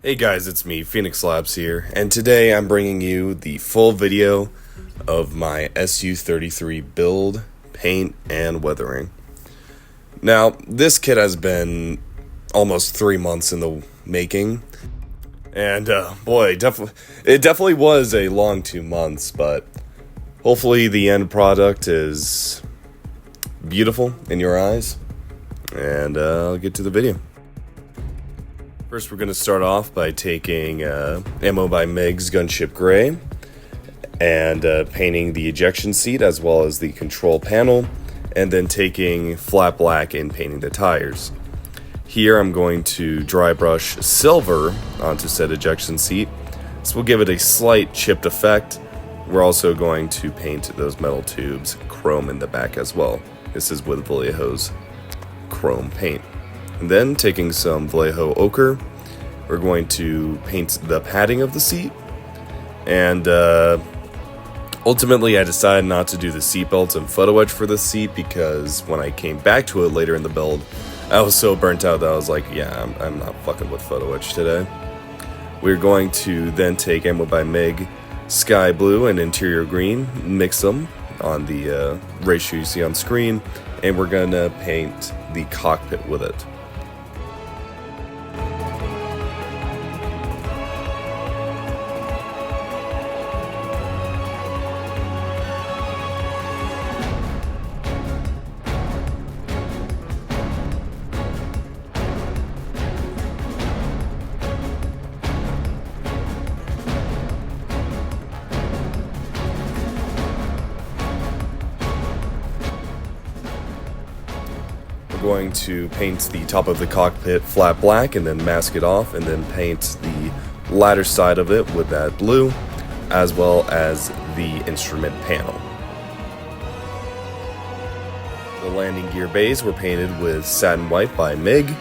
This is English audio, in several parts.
Hey guys, it's me, Phoenix Labs here, and today I'm bringing you the full video of my SU-33 build, paint, and weathering. Now, this kit has been almost 3 months in the making, and boy, it definitely was a long 2 months, but hopefully the end product is beautiful in your eyes, and I'll get to the video. First, we're going to start off by taking Ammo by MiG's Gunship Gray and painting the ejection seat as well as the control panel, and then taking flat black and painting the tires. Here I'm going to dry brush silver onto said ejection seat. This will give it a slight chipped effect. We're also going to paint those metal tubes chrome in the back as well. This is with Vallejo's chrome paint. And then, taking some Vallejo ochre, we're going to paint the padding of the seat. And ultimately, I decided not to do the seat belts and photo etch for this seat because when I came back to it later in the build, I was so burnt out that I was like, yeah, I'm not fucking with photo etch today. We're going to then take Ammo by MiG Sky Blue and Interior Green, mix them on the ratio you see on screen, and we're going to paint the cockpit with it. Going to paint the top of the cockpit flat black and then mask it off, and then paint the ladder side of it with that blue, as well as the instrument panel. The landing gear bays were painted with satin white by MiG,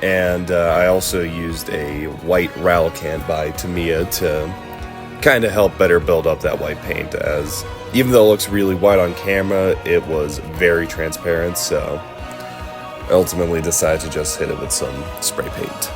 and I also used a white rattle can by Tamiya to kind of help better build up that white paint, as even though it looks really white on camera, it was very transparent, so I ultimately decided to just hit it with some spray paint.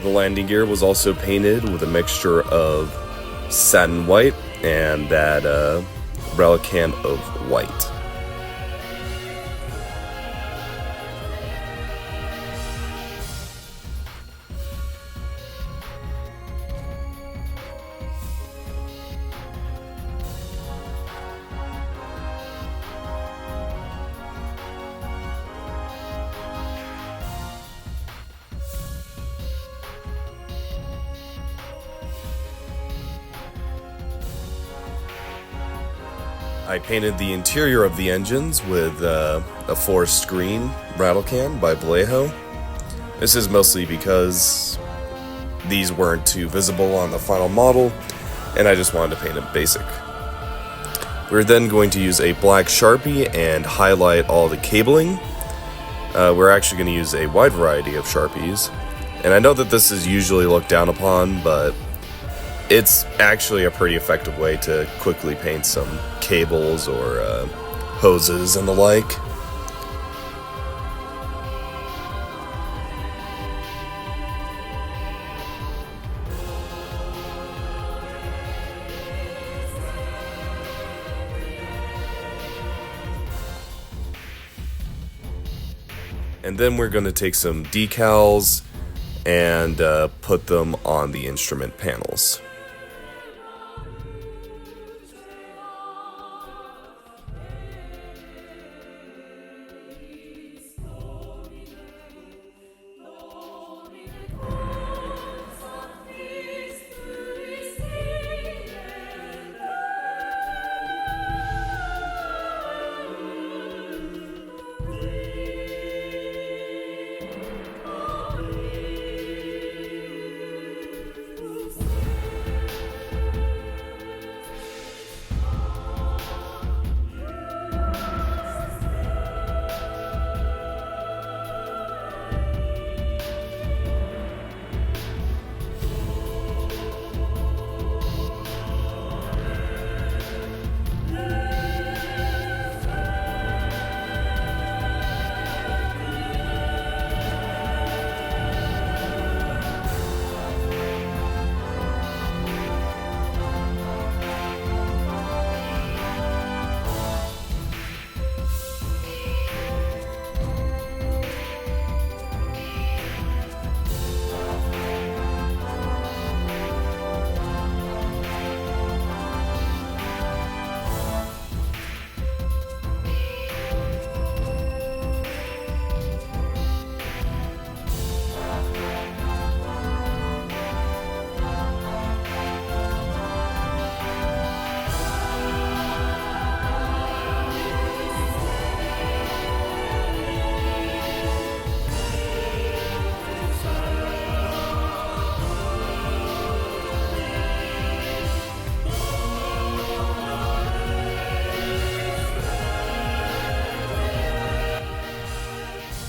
The landing gear was also painted with a mixture of satin white and that rattle can of white. I painted the interior of the engines with a forest green rattle can by Vallejo. This is mostly because these weren't too visible on the final model, and I just wanted to paint it basic. We're then going to use a black Sharpie and highlight all the cabling. We're actually going to use a wide variety of Sharpies, and I know that this is usually looked down upon, but it's actually a pretty effective way to quickly paint some cables or hoses and the like. And then we're going to take some decals and put them on the instrument panels.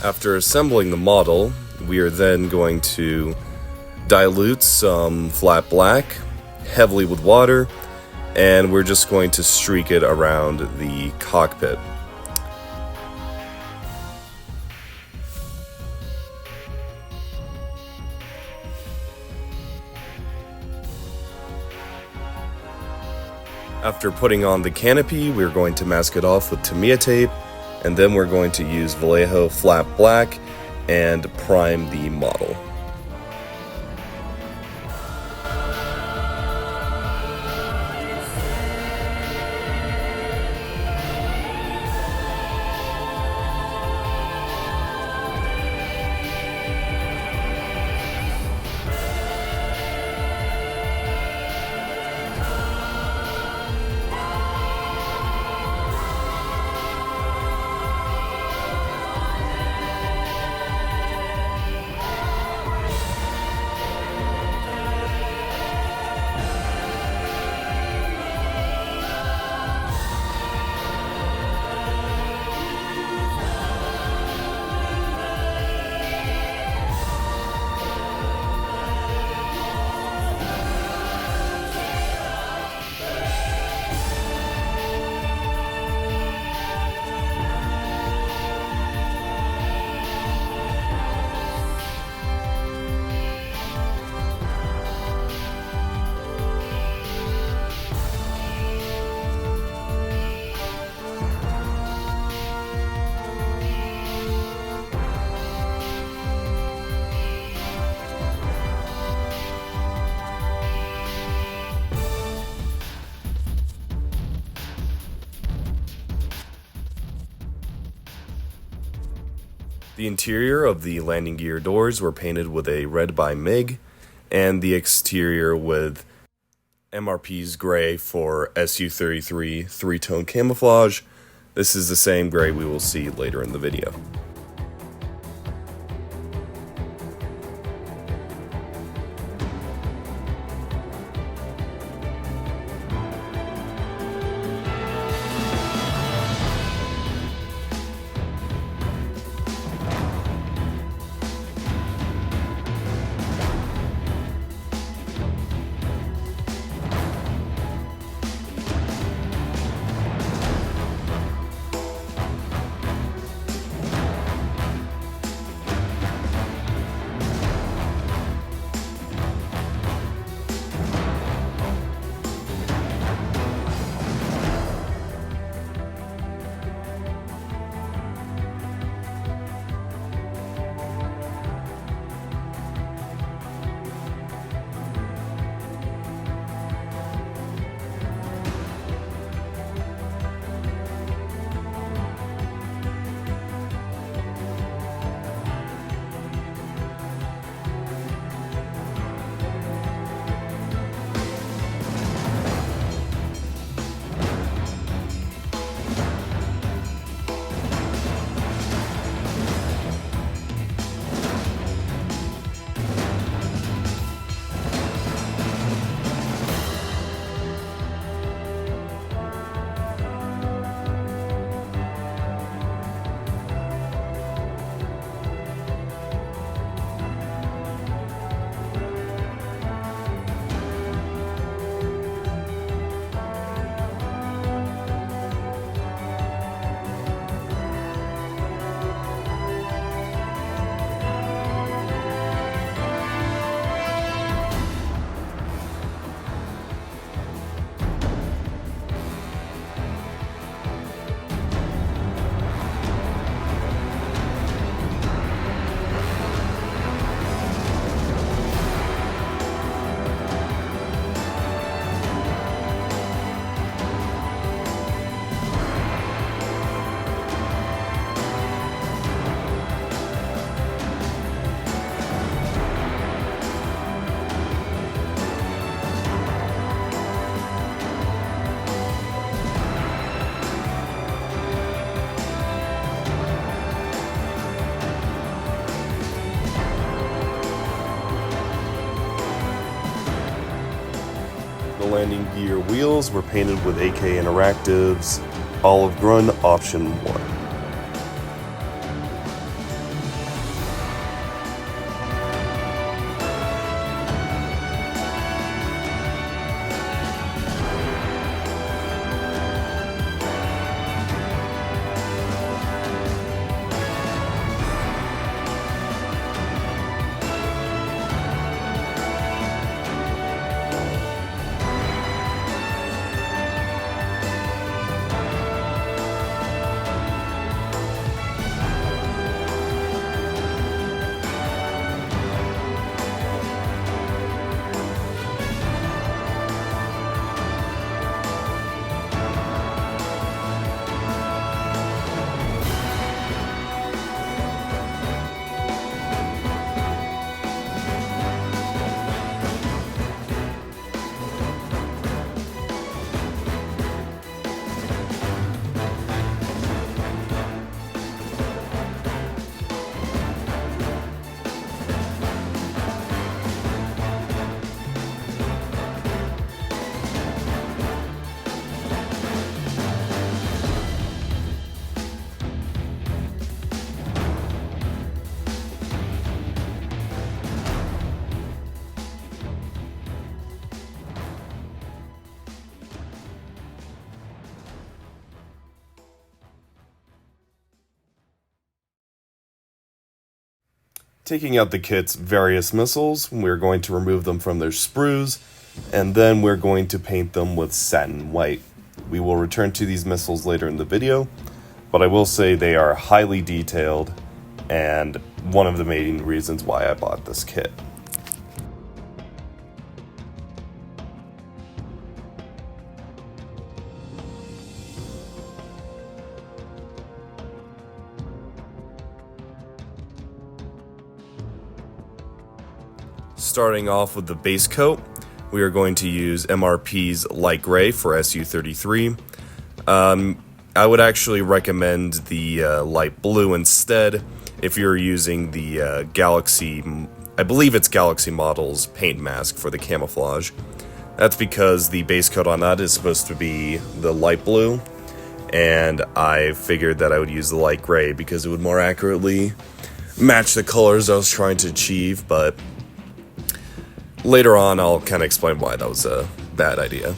After assembling the model, we are then going to dilute some flat black heavily with water, and we're just going to streak it around the cockpit. After putting on the canopy, we're going to mask it off with Tamiya tape, and then we're going to use Vallejo flat black and prime the model. The interior of the landing gear doors were painted with a red by MiG, and the exterior with MRP's gray for SU-33 three-tone camouflage. This is the same gray we will see later in the video. The landing gear wheels were painted with AK Interactive's Olive Grun Option 1. Taking out the kit's various missiles, we're going to remove them from their sprues, and then we're going to paint them with satin white. We will return to these missiles later in the video, but I will say they are highly detailed, and one of the main reasons why I bought this kit. Starting off with the base coat, we are going to use MRP's light gray for SU-33. I would actually recommend the light blue instead if you're using the Galaxy, I believe it's Galaxy Models paint mask for the Camouflage. That's because the base coat on that is supposed to be the light blue, and I figured that I would use the light gray because it would more accurately match the colors I was trying to achieve, but later on I'll kind of explain why that was a bad idea.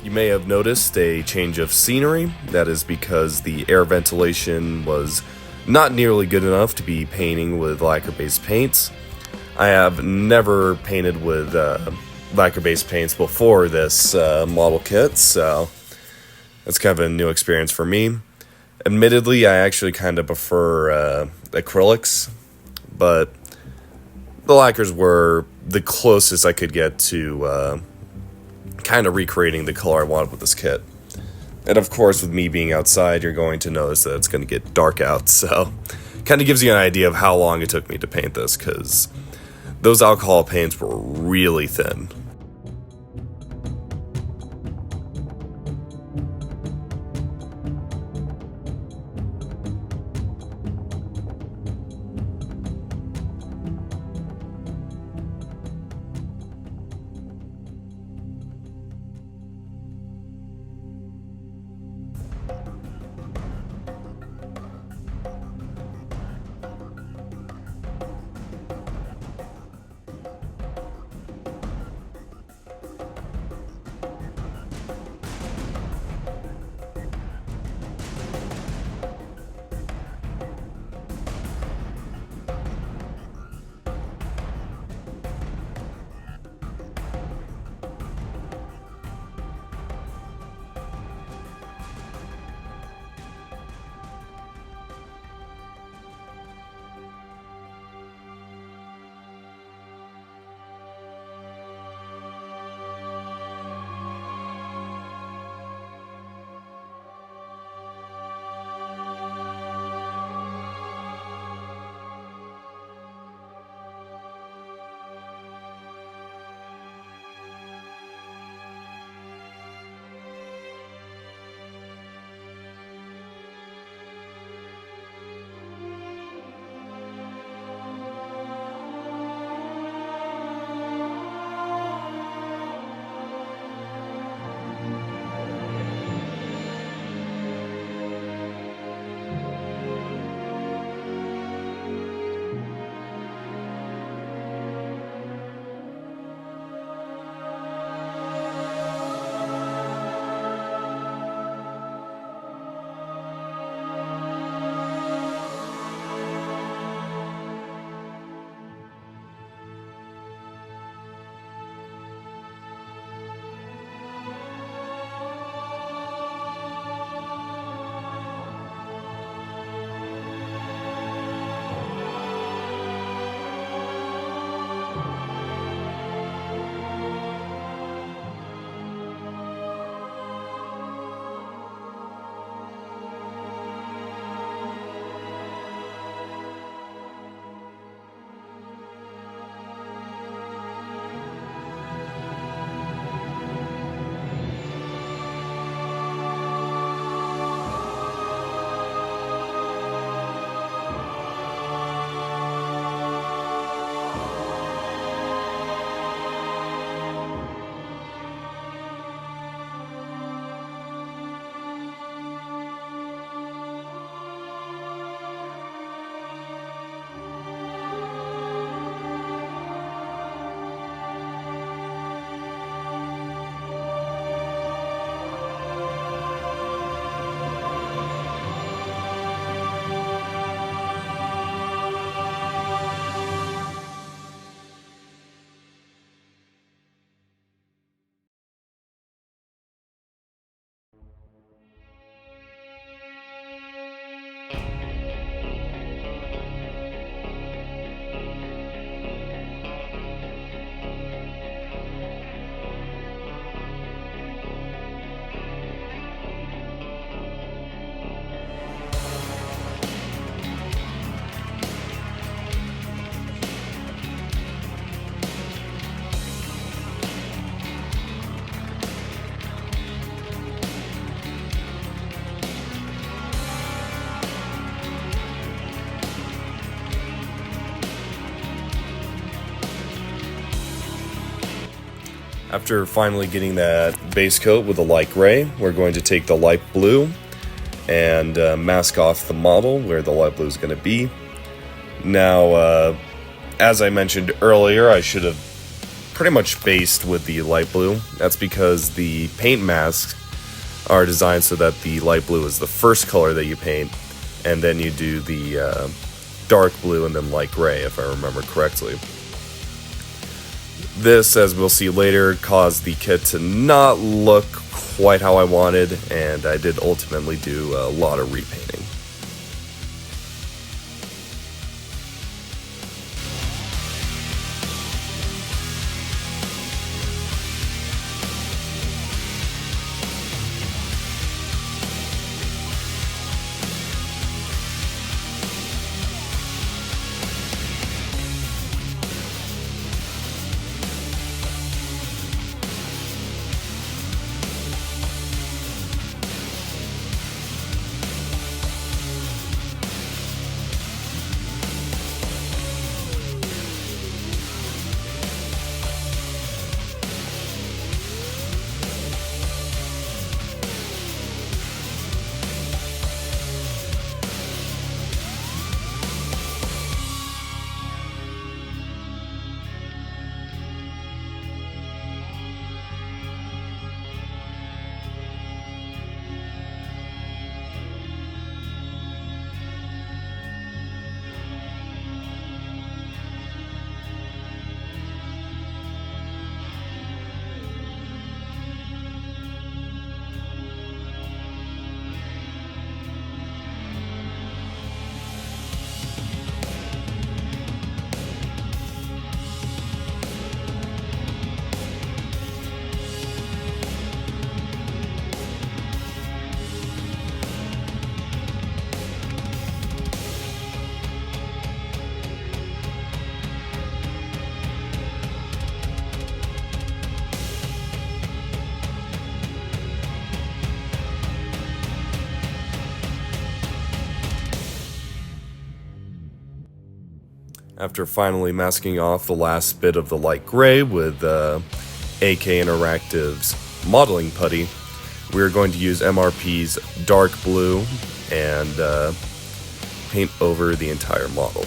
You may have noticed a change of scenery. That is because the air ventilation was not nearly good enough to be painting with lacquer-based paints. I have never painted with lacquer-based paints before this model kit, so that's kind of a new experience for me. Admittedly, I actually kind of prefer acrylics, but the lacquers were the closest I could get to kind of recreating the color I wanted with this kit. And of course, with me being outside, you're going to notice that it's going to get dark out, so kind of gives you an idea of how long it took me to paint this, because those alcohol paints were really thin. After finally getting that base coat with a light gray, we're going to take the light blue and mask off the model where the light blue is going to be. Now, as I mentioned earlier, I should have pretty much based with the light blue. That's because the paint masks are designed so that the light blue is the first color that you paint, and then you do the dark blue and then light gray, if I remember correctly. This, as we'll see later, caused the kit to not look quite how I wanted, and I did ultimately do a lot of repainting. After finally masking off the last bit of the light gray with AK Interactive's modeling putty, we're going to use MRP's dark blue and paint over the entire model.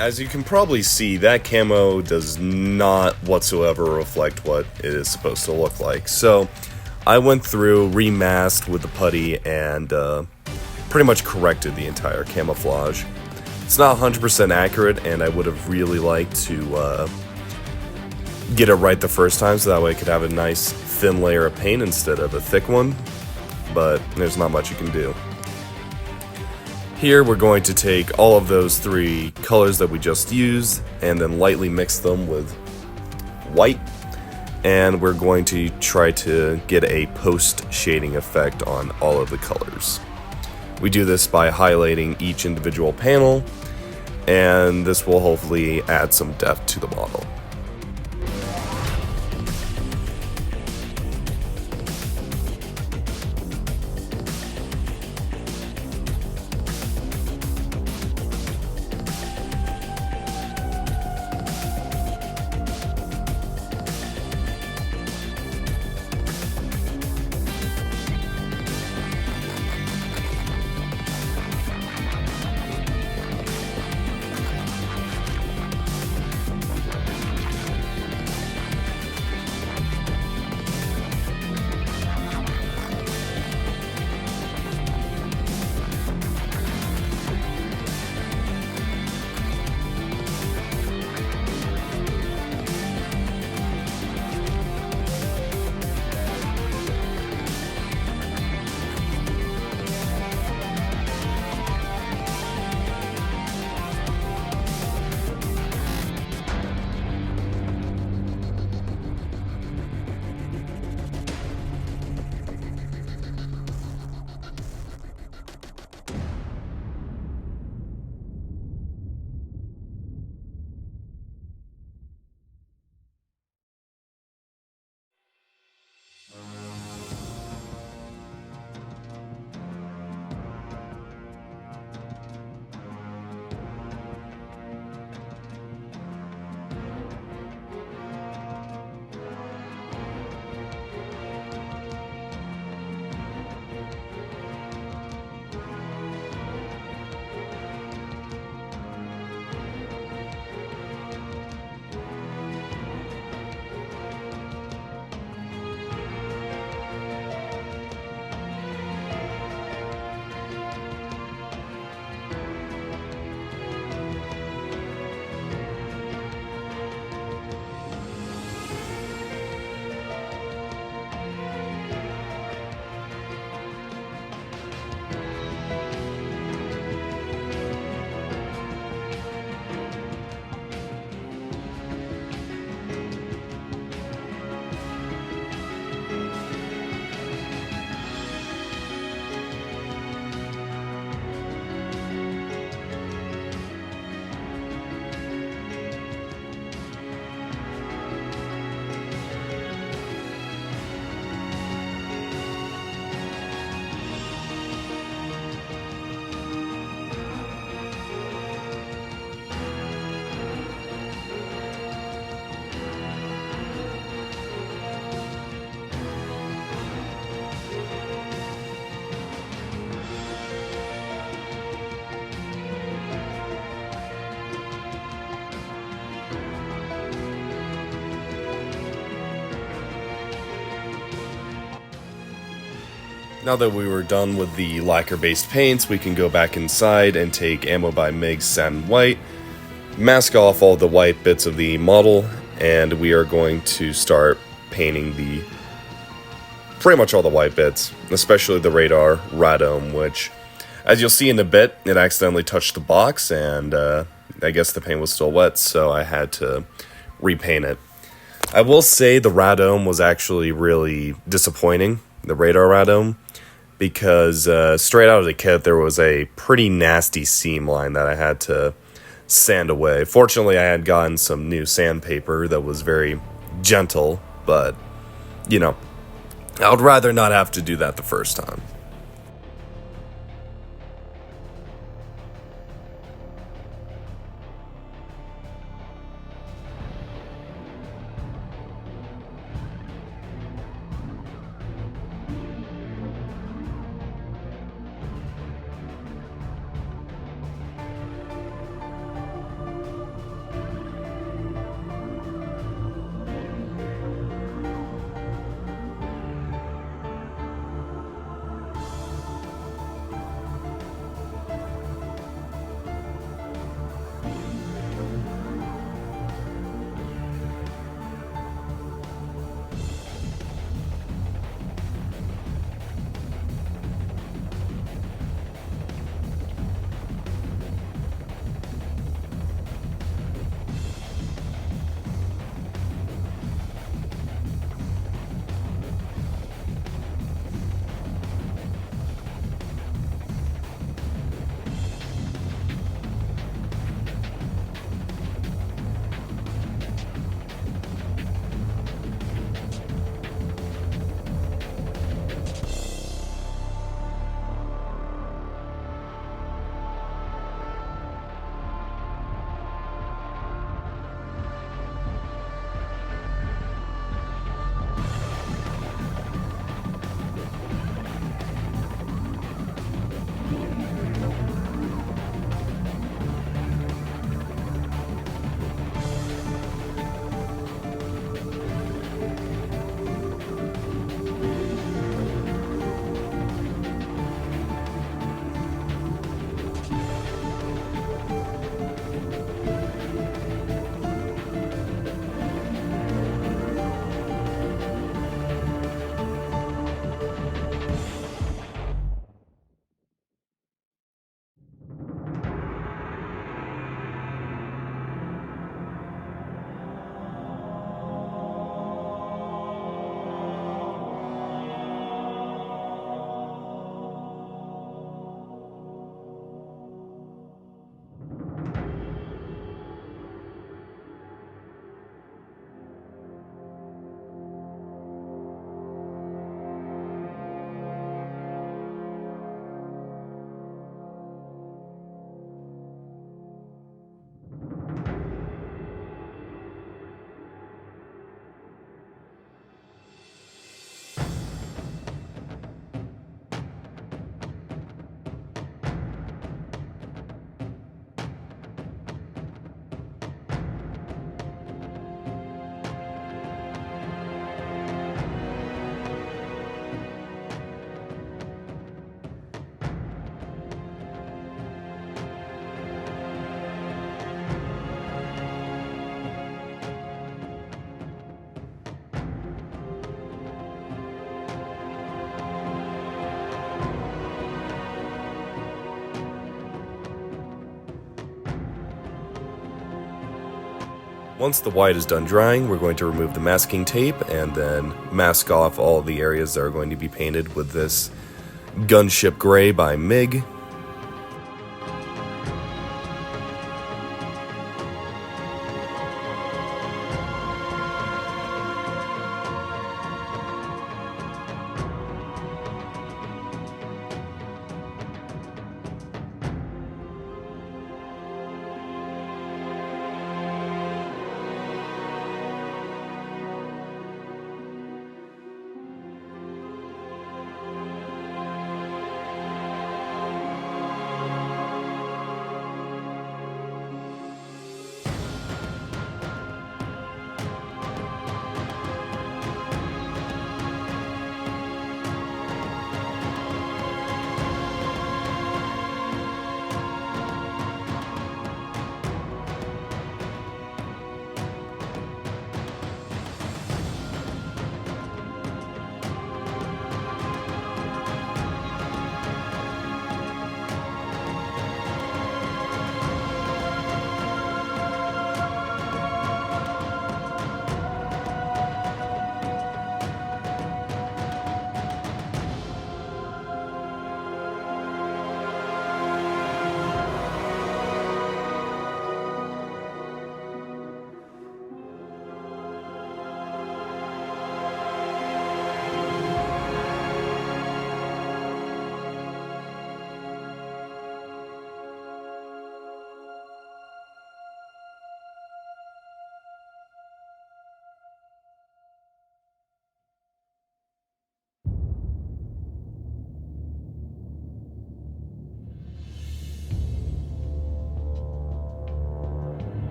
As you can probably see, that camo does not whatsoever reflect what it is supposed to look like. So I went through, remasked with the putty, and pretty much corrected the entire camouflage. It's not 100% accurate, and I would have really liked to get it right the first time, so that way I could have a nice thin layer of paint instead of a thick one, but there's not much you can do. Here we're going to take all of those three colors that we just used and then lightly mix them with white, and we're going to try to get a post shading effect on all of the colors. We do this by highlighting each individual panel, and this will hopefully add some depth to the model. Now that we were done with the lacquer-based paints, we can go back inside and take Ammo by MIG's Satin White, mask off all the white bits of the model, and we are going to start painting pretty much all the white bits, especially the radar radome, which, as you'll see in a bit, it accidentally touched the box, and I guess the paint was still wet, so I had to repaint it. I will say the radome was actually really disappointing, the radar radome, because straight out of the kit there was a pretty nasty seam line that I had to sand away. Fortunately, I had gotten some new sandpaper that was very gentle, but, you know, I would rather not have to do that the first time. Once the white is done drying, we're going to remove the masking tape and then mask off all the areas that are going to be painted with this Gunship Gray by MiG.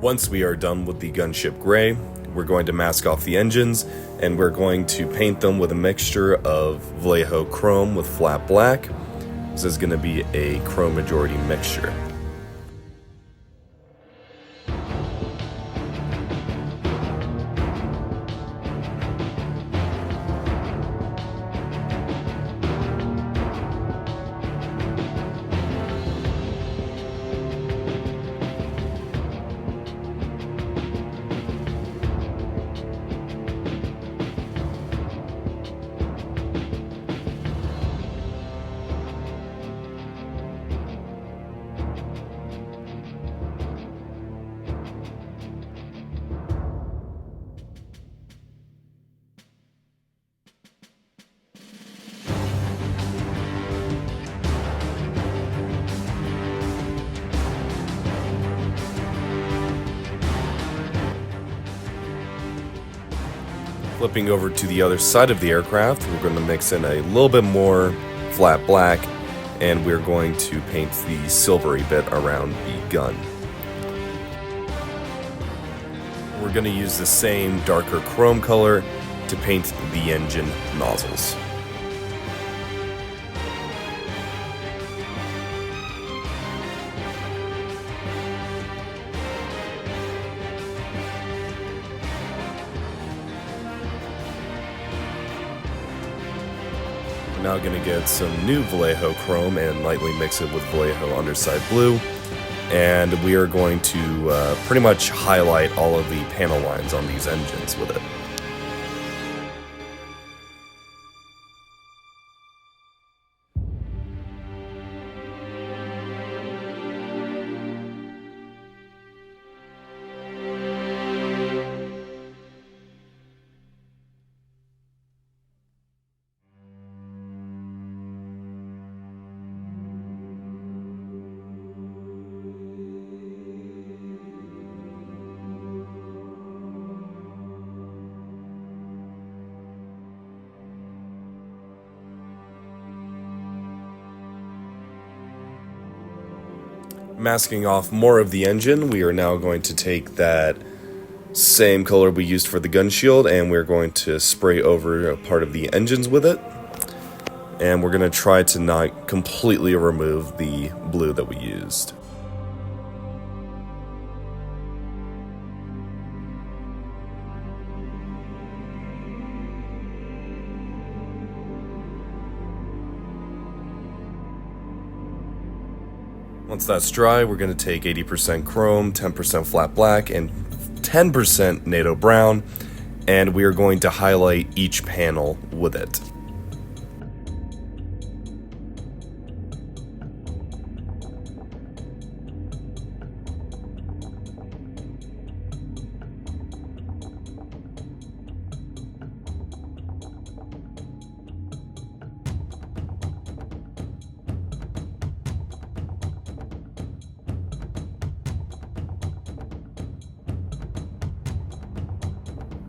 Once we are done with the Gunship Gray, we're going to mask off the engines, and we're going to paint them with a mixture of Vallejo Chrome with flat black. This is going to be a Chrome majority mixture. Flipping over to the other side of the aircraft, we're going to mix in a little bit more flat black, and we're going to paint the silvery bit around the gun. We're going to use the same darker chrome color to paint the engine nozzles. Now going to get some new Vallejo Chrome and lightly mix it with Vallejo Underside Blue, and we are going to pretty much highlight all of the panel lines on these engines with it. Masking off more of the engine, we are now going to take that same color we used for the gun shield, and we're going to spray over a part of the engines with it. And we're going to try to not completely remove the blue that we used. Once that's dry, we're going to take 80% chrome, 10% flat black, and 10% NATO brown, and we are going to highlight each panel with it.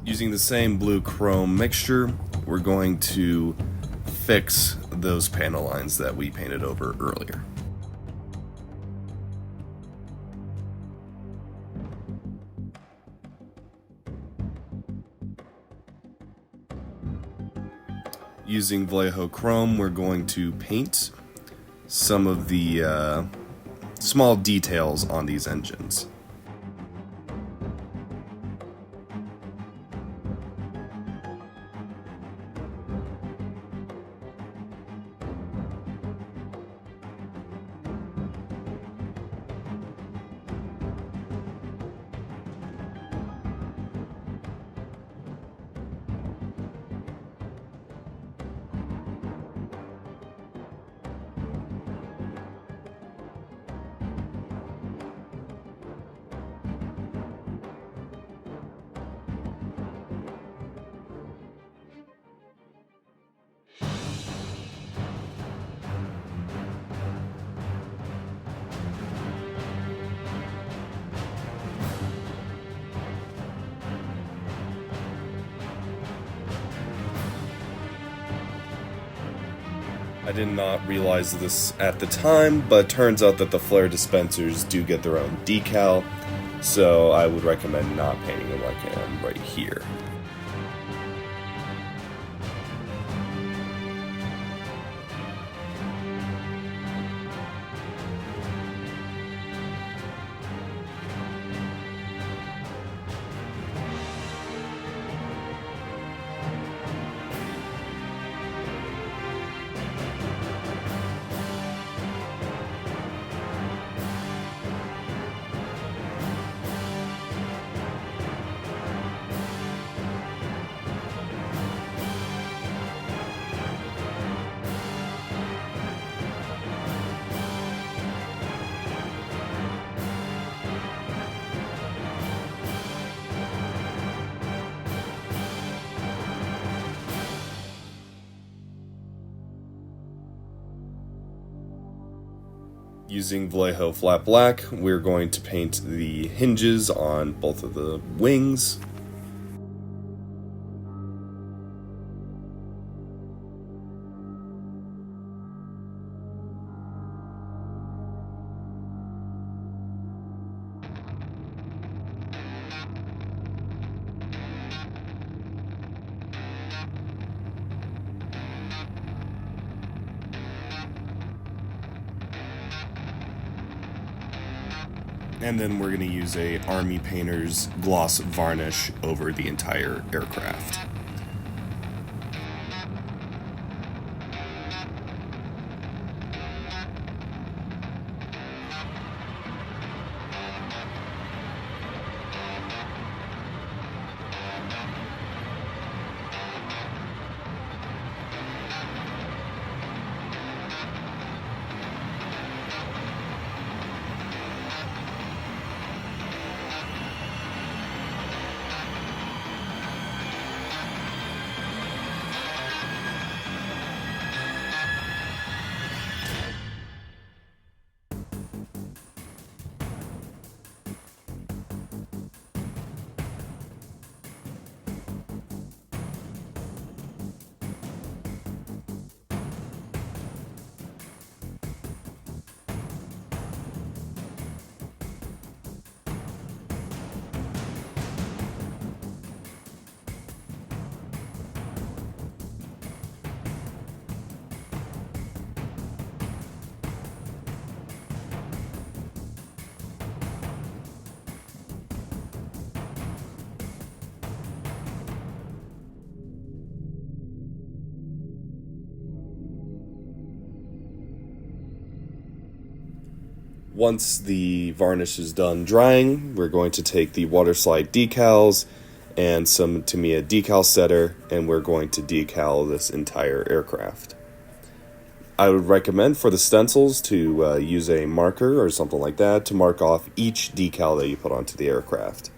Using the same blue chrome mixture, we're going to fix those panel lines that we painted over earlier. Using Vallejo chrome, we're going to paint some of the small details on these engines. I did not realize this at the time, but it turns out that the flare dispensers do get their own decal, so I would recommend not painting it like I am right here. Using Vallejo flat black, we're going to paint the hinges on both of the wings. And then we're going to use a Army Painter's gloss varnish over the entire aircraft. Once the varnish is done drying, we're going to take the water slide decals and some Tamiya decal setter, and we're going to decal this entire aircraft. I would recommend for the stencils to use a marker or something like that to mark off each decal that you put onto the aircraft.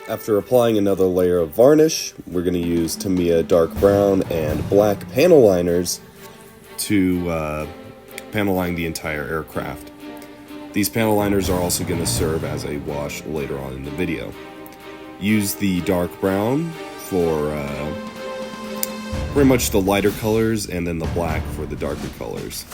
After applying another layer of varnish, we're going to use Tamiya dark brown and black panel liners to panel line the entire aircraft. These panel liners are also going to serve as a wash later on in the video. Use the dark brown for pretty much the lighter colors, and then the black for the darker colors.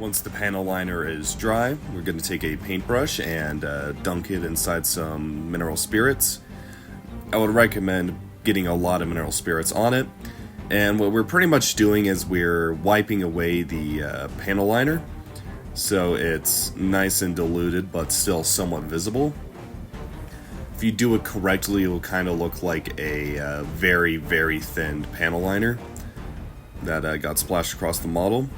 Once the panel liner is dry, we're going to take a paintbrush and dunk it inside some mineral spirits. I would recommend getting a lot of mineral spirits on it. And what we're pretty much doing is we're wiping away the panel liner, so it's nice and diluted but still somewhat visible. If you do it correctly, it will kind of look like a very, very thin panel liner that got splashed across the model.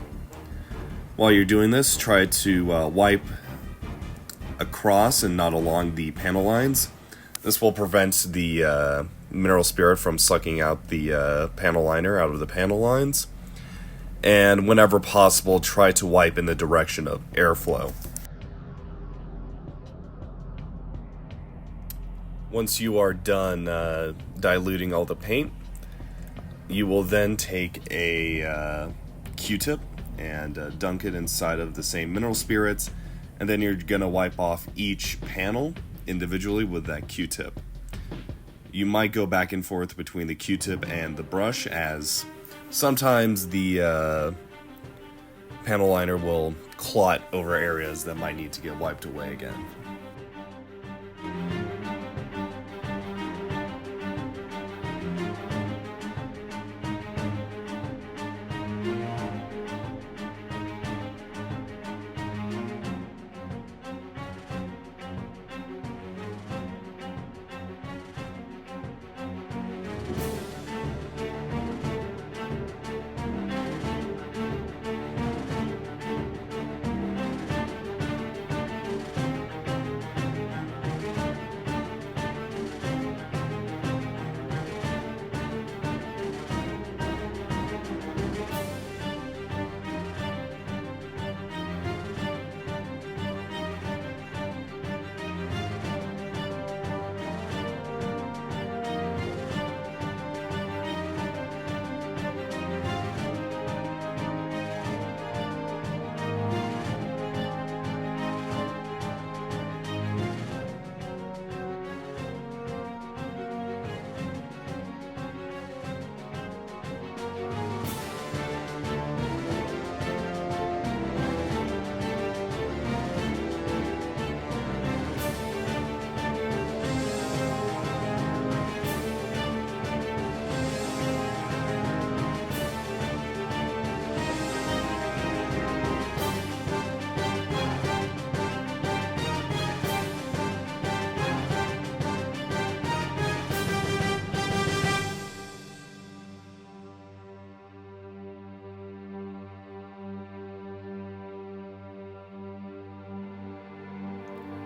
While you're doing this, try to wipe across and not along the panel lines. This will prevent the mineral spirit from sucking out the panel liner out of the panel lines. And whenever possible, try to wipe in the direction of airflow. Once you are done diluting all the paint, you will then take a Q-tip and dunk it inside of the same mineral spirits, and then you're gonna wipe off each panel individually with that Q-tip. You might go back and forth between the Q-tip and the brush, as sometimes the panel liner will clot over areas that might need to get wiped away again.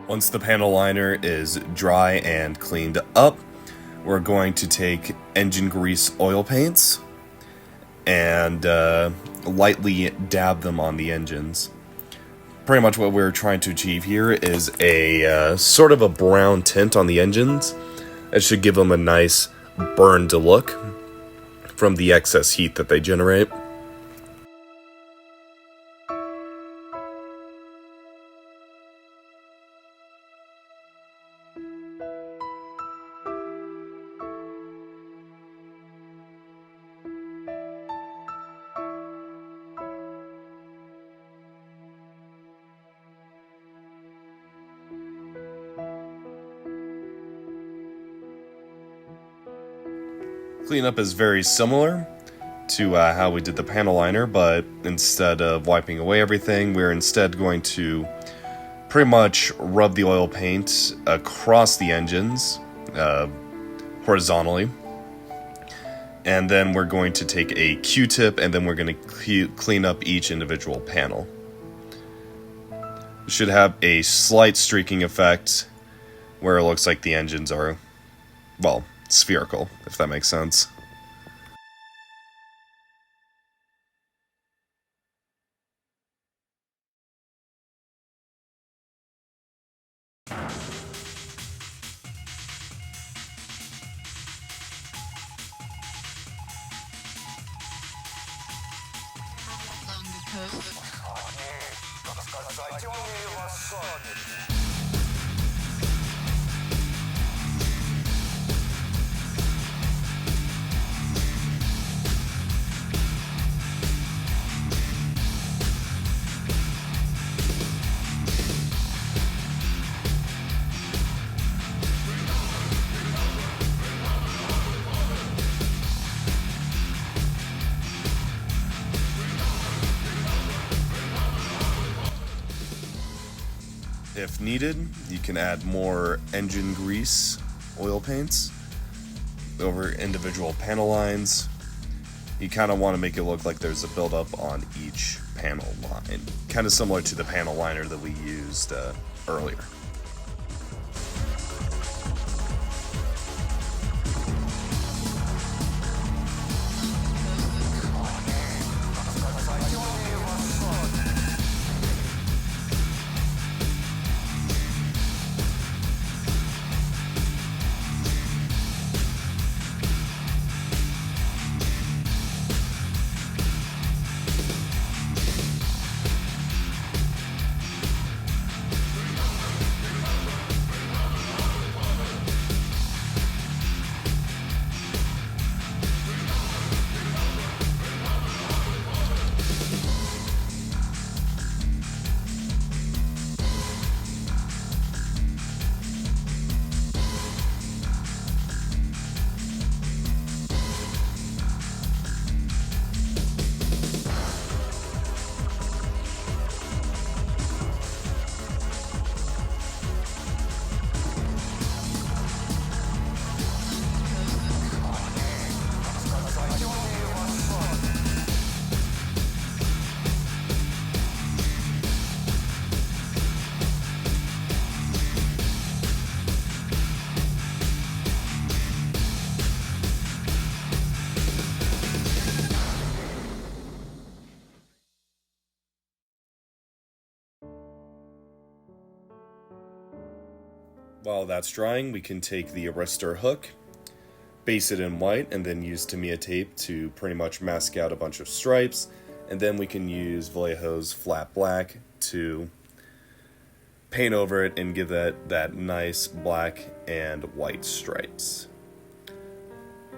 Once the panel liner is dry and cleaned up, we're going to take engine grease oil paints and lightly dab them on the engines. Pretty much what we're trying to achieve here is a sort of a brown tint on the engines. That should give them a nice burned look from the excess heat that they generate. Cleanup is very similar. to how we did the panel liner, but instead of wiping away everything, we're instead going to pretty much rub the oil paint across the engines horizontally. And then we're going to take a Q-tip and then we're going to clean up each individual panel. It should have a slight streaking effect where it looks like the engines are, well, spherical, if that makes sense. If needed, you can add more engine grease oil paints over individual panel lines. You kind of want to make it look like there's a buildup on each panel line, kind of similar to the panel liner that we used earlier. While that's drying, we can take the arrestor hook, base it in white, and then use Tamiya tape to pretty much mask out a bunch of stripes, and then we can use Vallejo's flat black to paint over it and give that nice black and white stripes.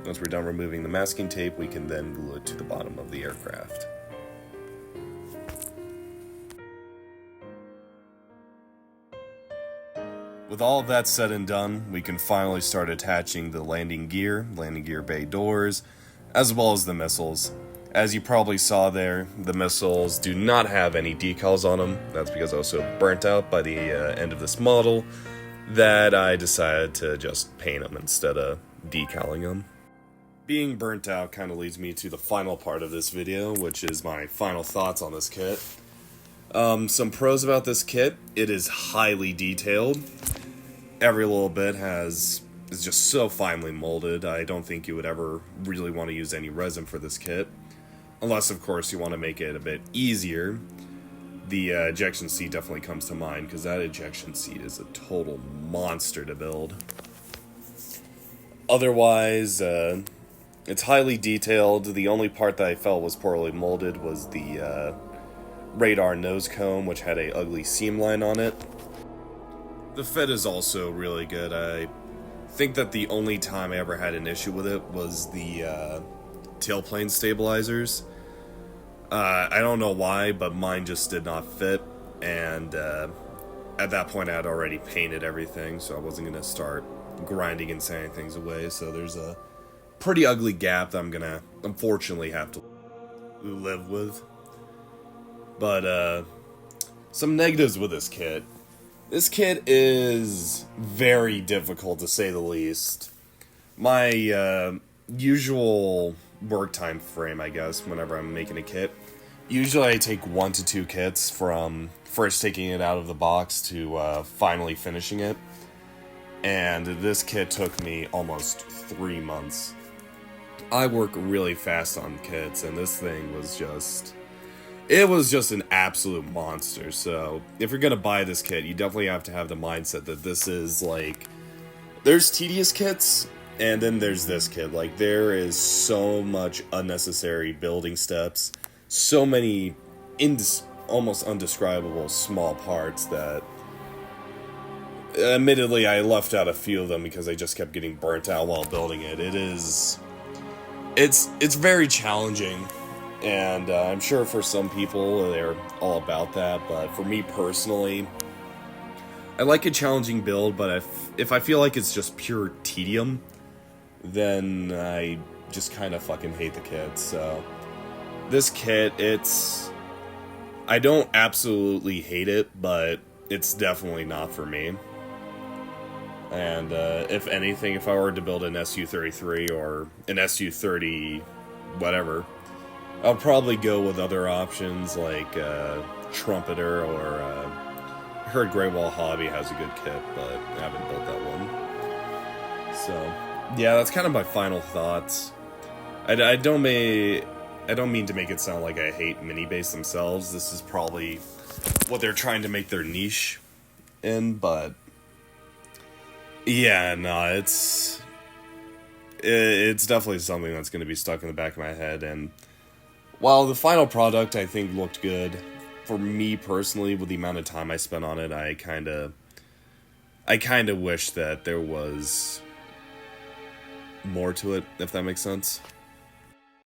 Once we're done removing the masking tape, we can then glue it to the bottom of the aircraft. With all of that said and done, we can finally start attaching the landing gear bay doors, as well as the missiles. As you probably saw there, the missiles do not have any decals on them. That's because I was so burnt out by the end of this model that I decided to just paint them instead of decaling them. Being burnt out kind of leads me to the final part of this video, which is my final thoughts on this kit. Some pros about this kit: it is highly detailed. Every little bit is just so finely molded. I don't think you would ever really want to use any resin for this kit, unless of course you want to make it a bit easier. The ejection seat definitely comes to mind, because that ejection seat is a total monster to build. Otherwise, it's highly detailed. The only part that I felt was poorly molded was the radar nose cone, which had a ugly seam line on it. The fit is also really good. I think that the only time I ever had an issue with it was the tailplane stabilizers. I don't know why, but mine just did not fit, and at that point I had already painted everything, so I wasn't going to start grinding and sanding things away, so there's a pretty ugly gap that I'm gonna unfortunately have to live with. But some negatives with this kit. This kit is very difficult to say the least. My usual work time frame, I guess, whenever I'm making a kit, usually I take 1 to 2 kits from first taking it out of the box to finally finishing it. And this kit took me almost 3 months. I work really fast on kits, and this thing was just... It was just an absolute monster. So if you're gonna buy this kit, you definitely have to have the mindset that this is like... There's tedious kits, and then there's this kit. Like, there is so much unnecessary building steps, so many almost undescribable small parts that... Admittedly, I left out a few of them because I just kept getting burnt out while building it. It's very challenging, and I'm sure for some people they're all about that, but for me personally, I like a challenging build, but if I feel like it's just pure tedium, then I just kind of fucking hate the kit. So this kit, I don't absolutely hate it, but it's definitely not for me. And if anything, if I were to build an SU-33 or an SU-30 whatever, I'll probably go with other options like Trumpeter, or I heard Great Wall Hobby has a good kit, but I haven't built that one. So yeah, that's kind of my final thoughts. I don't mean to make it sound like I hate Minibase themselves. This is probably what they're trying to make their niche in, but yeah, no, it's definitely something that's going to be stuck in the back of my head. And while the final product I think looked good, for me personally, with the amount of time I spent on it, I kind of wish that there was more to it, if that makes sense.